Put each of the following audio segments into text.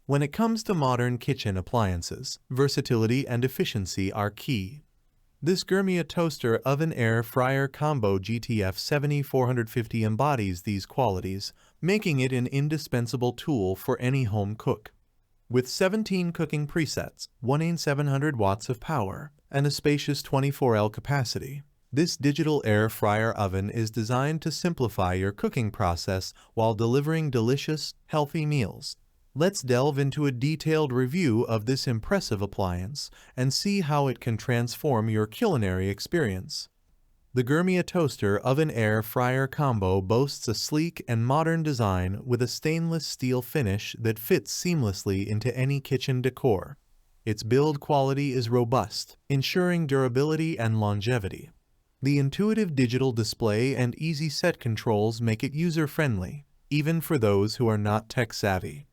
When it comes to modern kitchen appliances, versatility and efficiency are key. This Gourmia toaster oven air fryer combo GTF 7450 embodies these qualities, making it an indispensable tool for any home cook. With 17 cooking presets, 1,700 watts of power, and a spacious 24l capacity, this digital air fryer oven is designed to simplify your cooking process while delivering delicious, healthy meals. Let's delve into a detailed review of this impressive appliance and see how it can transform your culinary experience. The Gourmia Toaster Oven Air Fryer Combo boasts a sleek and modern design with a stainless steel finish that fits seamlessly into any kitchen decor. Its build quality is robust, ensuring durability and longevity. The intuitive digital display and easy set controls make it user-friendly, even for those who are not tech-savvy.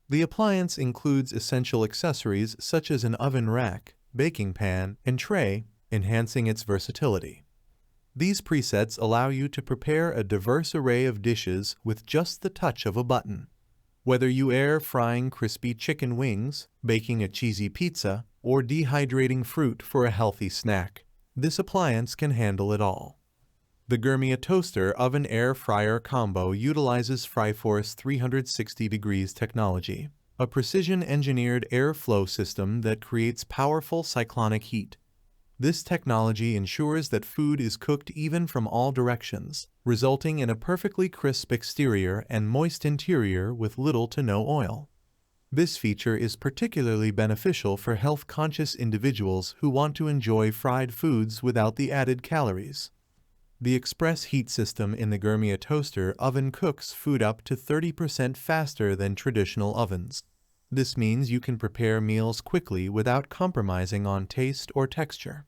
The appliance includes essential accessories such as an oven rack, baking pan, and tray, enhancing its versatility. These presets allow you to prepare a diverse array of dishes with just the touch of a button. Whether you air frying crispy chicken wings, baking a cheesy pizza, or dehydrating fruit for a healthy snack, this appliance can handle it all. The Gourmia Toaster Oven Air Fryer Combo utilizes Fryforce 360 degrees technology, a precision-engineered airflow system that creates powerful cyclonic heat. This technology ensures that food is cooked even from all directions, resulting in a perfectly crisp exterior and moist interior with little to no oil. This feature is particularly beneficial for health-conscious individuals who want to enjoy fried foods without the added calories. The express heat system in the Gourmia toaster oven cooks food up to 30% faster than traditional ovens. This means you can prepare meals quickly without compromising on taste or texture.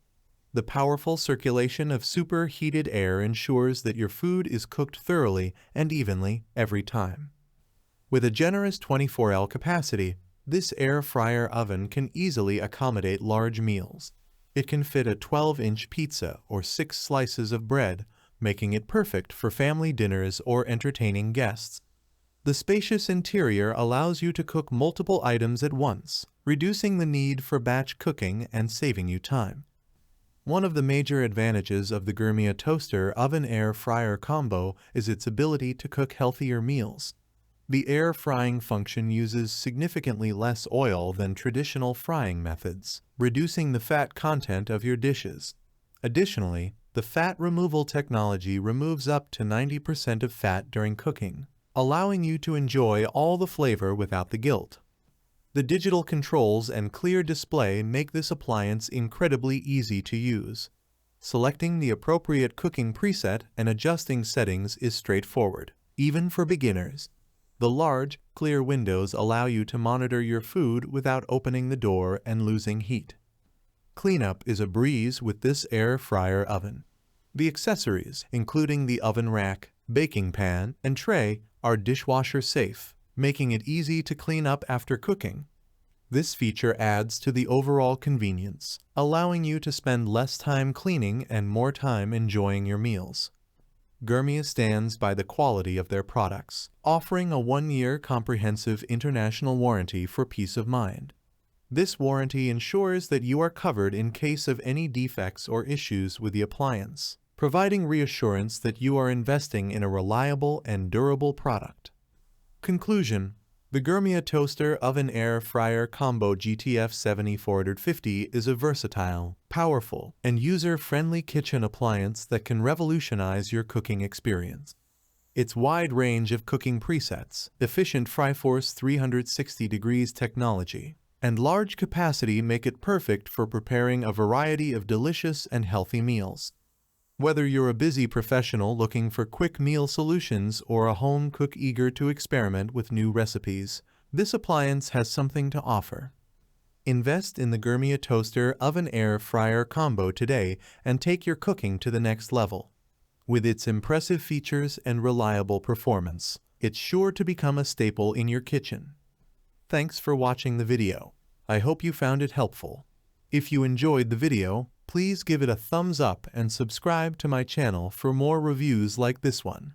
The powerful circulation of superheated air ensures that your food is cooked thoroughly and evenly every time. With a generous 24L capacity, this air fryer oven can easily accommodate large meals. It can fit a 12-inch pizza or 6 slices of bread, making it perfect for family dinners or entertaining guests. The spacious interior allows you to cook multiple items at once, reducing the need for batch cooking and saving you time. One of the major advantages of the Gourmia Toaster Oven Air Fryer Combo is its ability to cook healthier meals. The air frying function uses significantly less oil than traditional frying methods, reducing the fat content of your dishes. Additionally, the fat removal technology removes up to 90% of fat during cooking, allowing you to enjoy all the flavor without the guilt. The digital controls and clear display make this appliance incredibly easy to use. Selecting the appropriate cooking preset and adjusting settings is straightforward, even for beginners. The large, clear windows allow you to monitor your food without opening the door and losing heat. Cleanup is a breeze with this air fryer oven. The accessories, including the oven rack, baking pan, and tray, are dishwasher safe, making it easy to clean up after cooking. This feature adds to the overall convenience, allowing you to spend less time cleaning and more time enjoying your meals. Gourmia stands by the quality of their products, offering a 1-year comprehensive international warranty for peace of mind. This warranty ensures that you are covered in case of any defects or issues with the appliance, providing reassurance that you are investing in a reliable and durable product. Conclusion: the Gourmia Toaster Oven Air Fryer Combo GTF 7450 is a versatile, powerful, and user-friendly kitchen appliance that can revolutionize your cooking experience. Its wide range of cooking presets, efficient Fryforce 360 degrees technology, and large capacity make it perfect for preparing a variety of delicious and healthy meals. Whether you're a busy professional looking for quick meal solutions or a home cook eager to experiment with new recipes, this appliance has something to offer. Invest in the Gourmia Toaster Oven Air Fryer Combo today and take your cooking to the next level. With its impressive features and reliable performance, it's sure to become a staple in your kitchen. Thanks for watching the video. I hope you found it helpful. If you enjoyed the video, please give it a thumbs up and subscribe to my channel for more reviews like this one.